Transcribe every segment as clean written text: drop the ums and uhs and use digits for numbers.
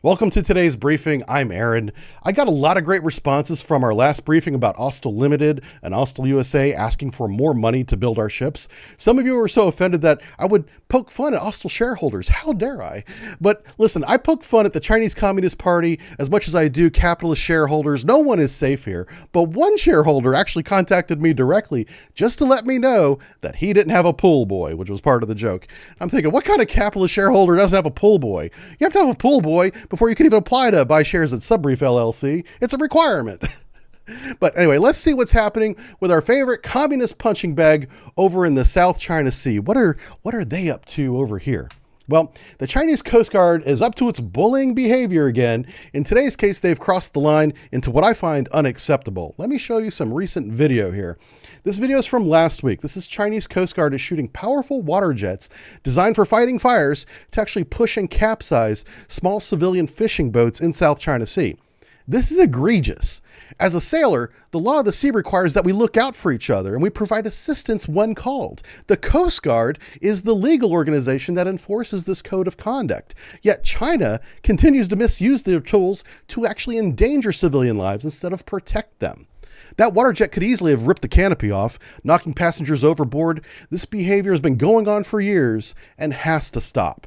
Welcome to today's briefing. I'm Aaron. I got a lot of great responses from our last briefing about Austal Limited and Austal USA asking for more money to build our ships. Some of you were so offended that I would poke fun at Austal shareholders. How dare I? But listen, I poke fun at the Chinese Communist Party as much as I do capitalist shareholders. No one is safe here. But one shareholder actually contacted me directly just to let me know that he didn't have a pool boy, which was part of the joke. I'm thinking, what kind of capitalist shareholder doesn't have a pool boy? You have to have a pool boy before you can even apply to buy shares at Subbrief LLC. It's a requirement. But anyway, let's see what's happening with our favorite communist punching bag over in the South China Sea. What are they up to over here? Well, the Chinese Coast Guard is up to its bullying behavior again. In today's case, they've crossed the line into what I find unacceptable. Let me show you some recent video here. This video is from last week. This is Chinese Coast Guard is shooting powerful water jets designed for fighting fires to actually push and capsize small civilian fishing boats in South China Sea. This is egregious. As a sailor, the law of the sea requires that we look out for each other and we provide assistance when called. The Coast Guard is the legal organization that enforces this code of conduct. Yet China continues to misuse their tools to actually endanger civilian lives instead of protect them. That water jet could easily have ripped the canopy off, knocking passengers overboard. This behavior has been going on for years and has to stop.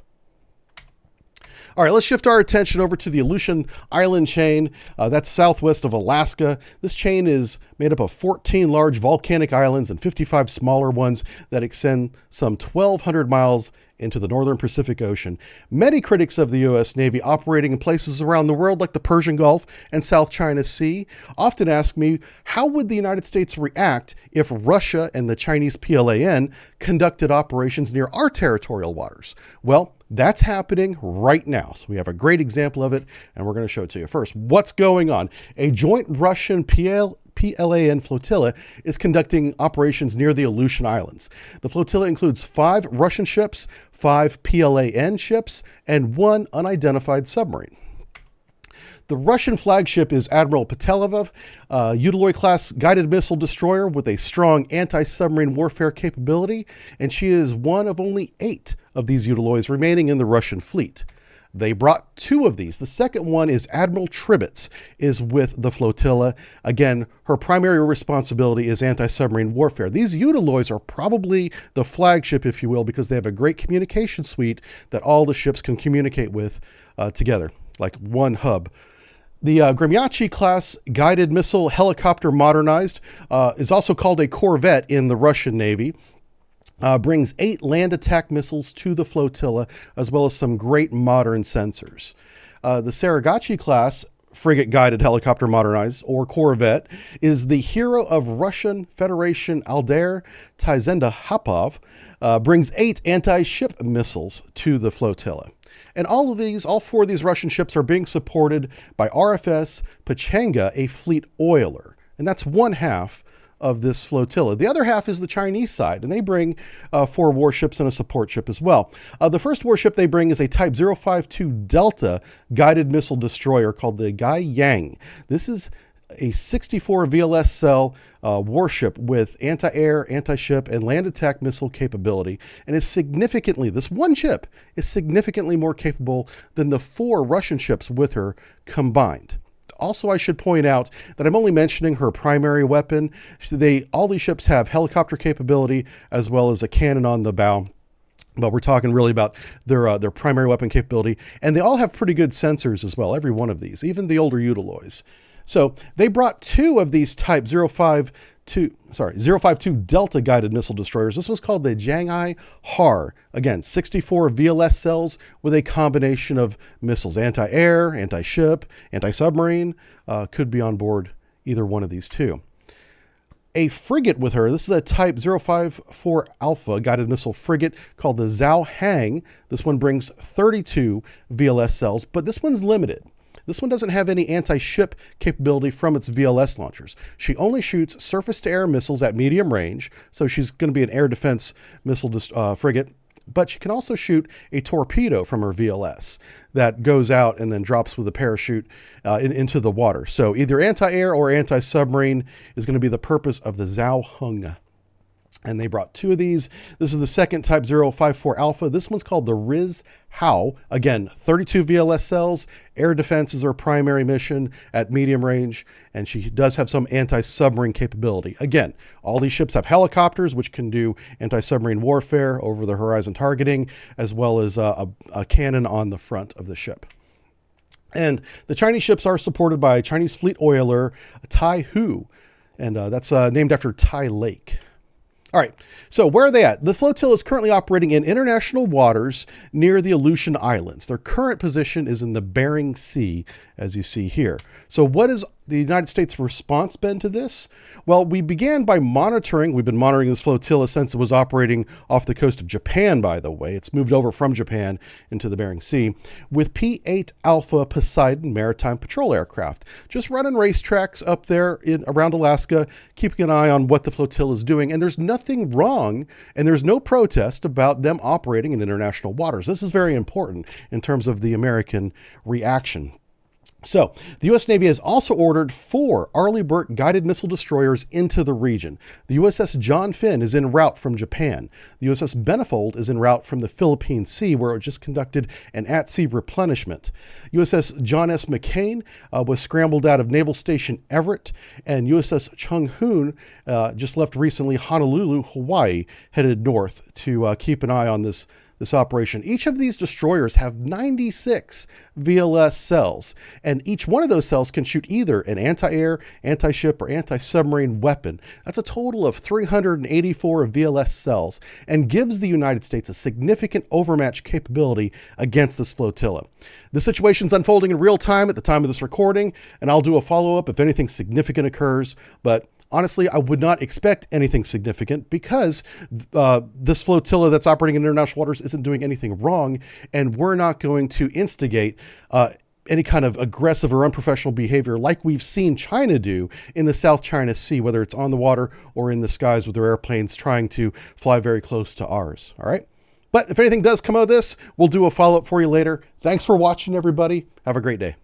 All right, let's shift our attention over to the Aleutian Island chain. That's southwest of Alaska. This chain is made up of 14 large volcanic islands and 55 smaller ones that extend some 1,200 miles into the northern Pacific Ocean. Many critics of the U.S. Navy operating in places around the world like the Persian Gulf and South China Sea often ask me, how would the United States react if Russia and the Chinese PLAN conducted operations near our territorial waters? Well, that's happening right now. So we have a great example of it, and we're going to show it to you. First, what's going on? A joint Russian PLAN flotilla is conducting operations near the Aleutian Islands. The flotilla includes 5 Russian ships, 5 PLAN ships, and 1 unidentified submarine. The Russian flagship is Admiral Pateleva, a Udaloy-class guided missile destroyer with a strong anti-submarine warfare capability, and she is one of only 8 of these Udaloys remaining in the Russian fleet. They brought 2 of these. The second one is Admiral Tribitz, is with the flotilla. Again, her primary responsibility is anti-submarine warfare. These Udaloys are probably the flagship, if you will, because they have a great communication suite that all the ships can communicate with together, like one hub. The Gremyachi-class guided missile helicopter modernized is also called a corvette in the Russian Navy. Brings 8 land attack missiles to the flotilla, as well as some great modern sensors. The Saragachi-class frigate guided helicopter modernized, or corvette, is the hero of Russian Federation Aldair Tizenda-Hapov, brings 8 anti-ship missiles to the flotilla. And all 4 of these Russian ships are being supported by RFS Pechanga, a fleet oiler. And that's one half of this flotilla. The other half is the Chinese side, and they bring 4 warships and a support ship as well. The first warship they bring is a Type 052 Delta guided missile destroyer called the Gai Yang. This is a 64 VLS cell warship with anti-air, anti-ship, and land attack missile capability, and this one ship is significantly more capable than the 4 Russian ships with her combined. Also, I should point out that I'm only mentioning her primary weapon. All these ships have helicopter capability as well as a cannon on the bow. But we're talking really about their primary weapon capability, and they all have pretty good sensors as well, every one of these, even the older Udaloys. So they brought 2 of these Type 052 Delta guided missile destroyers. This was called the Jiang'ai Har. Again, 64 VLS cells with a combination of missiles, anti-air, anti-ship, anti-submarine, could be on board either one of these 2. A frigate with her, this is a Type 054 Alpha guided missile frigate called the Zhao Hang. This one brings 32 VLS cells, but this one's limited. This one doesn't have any anti-ship capability from its VLS launchers. She only shoots surface-to-air missiles at medium range, so she's going to be an air defense missile frigate, but she can also shoot a torpedo from her VLS that goes out and then drops with a parachute into the water. So either anti-air or anti-submarine is going to be the purpose of the Zhao Hung. And they brought 2 of these. This is the second Type 054 Alpha. This one's called the Riz How. Again, 32 VLS cells. Air defense is her primary mission at medium range, and she does have some anti-submarine capability. Again, all these ships have helicopters, which can do anti-submarine warfare, over-the-horizon targeting, as well as a cannon on the front of the ship. And the Chinese ships are supported by Chinese fleet oiler Tai Hu, and that's named after Tai Lake. All right, so where are they at? The flotilla is currently operating in international waters near the Aleutian Islands. Their current position is in the Bering Sea, as you see here. So what has the United States' response been to this? Well, we began by monitoring. We've been monitoring this flotilla since it was operating off the coast of Japan, by the way. It's moved over from Japan into the Bering Sea with P-8 Alpha Poseidon maritime patrol aircraft. Just running racetracks up there around Alaska, keeping an eye on what the flotilla is doing. And there's nothing wrong, and there's no protest about them operating in international waters. This is very important in terms of the American reaction. So, the U.S. Navy has also ordered 4 Arleigh Burke guided missile destroyers into the region. The USS John Finn is en route from Japan. The USS Benefold is en route from the Philippine Sea, where it just conducted an at-sea replenishment. USS John S. McCain was scrambled out of Naval Station Everett, and USS Chung Hoon just left recently Honolulu, Hawaii, headed north to keep an eye on this operation. Each of these destroyers have 96 VLS cells, and each one of those cells can shoot either an anti-air, anti-ship, or anti-submarine weapon. That's a total of 384 VLS cells, and gives the United States a significant overmatch capability against this flotilla. The situation's unfolding in real time at the time of this recording, and I'll do a follow-up if anything significant occurs, but honestly, I would not expect anything significant because this flotilla that's operating in international waters isn't doing anything wrong, and we're not going to instigate any kind of aggressive or unprofessional behavior like we've seen China do in the South China Sea, whether it's on the water or in the skies with their airplanes trying to fly very close to ours. All right. But if anything does come out of this, we'll do a follow-up for you later. Thanks for watching, everybody. Have a great day.